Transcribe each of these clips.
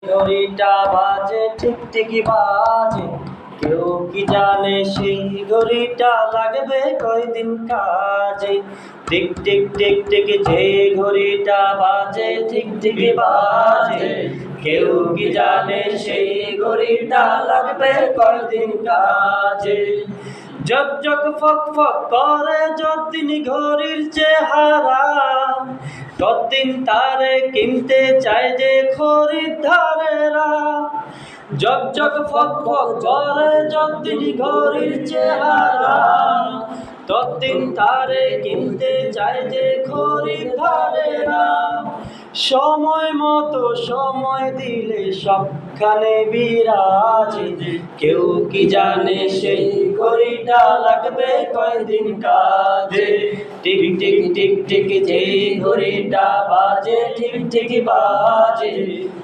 ঘড়িটা বাজে ঠিক ঠিকই বাজে, কেউ কি জানে সেই ঘড়িটা লাগবে কয়দিন কাজে। টিক টিক টিক টিক যে ঘড়িটা বাজে ঠিক ঠিকই বাজে, কেউ কি জানে সেই ঘড়িটা লাগবে কয়দিন কাজে। জক জক ফক ফক করে যতদিন ঘড়ির চেহারা, ততদিন তারে কিনতে চায় যে খরিদ্দারেরা। জক জক ফক ফক করে যতদিন ঘড়ির চেহারা, ততদিন তারে কিনতে চায় যে খরিদ্দারেরা। সময় মতো সময় দিলে সবখানে বিরাজে, কেউ কি জানে সেই ঘড়িটা লাগবে কয়দিন কাজে। টিক টিক টিক টিক যে ঘড়িটা বাজে ঠিক ঠিকই বাজে,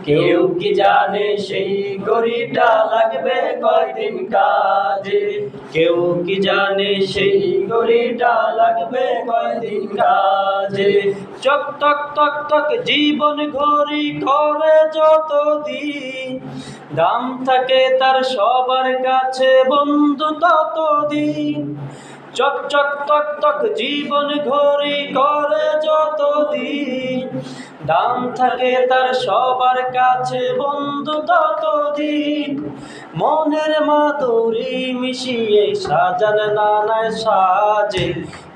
কেউ কি জানে সেই ঘড়িটা লাগবে কয়দিন কাজে। কেউ কি জানে সেই ঘড়িটা লাগবে কয়দিন কাজে। চক টক টক টক জীবন ঘড়ি করে যতদিন, দাম থাকে তার সবার কাছে বন্ধু ততদিন। চক চক টক টক জীবন ঘড়ি করে যতদিন, দাম থাকে তার সবার কাছে বন্ধু ততদিন। মনের মাধুরী মিশিয়ে সাজান নানায় সাজে,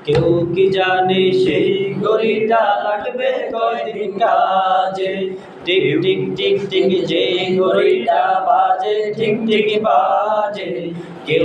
কেউ কি জানে সেই ঘড়িটা লাগবে কয়দিন কাজে। টিক টিক টিক টিক যে ঘড়িটা বাজে ঠিক ঠিকই বাজে, কেউ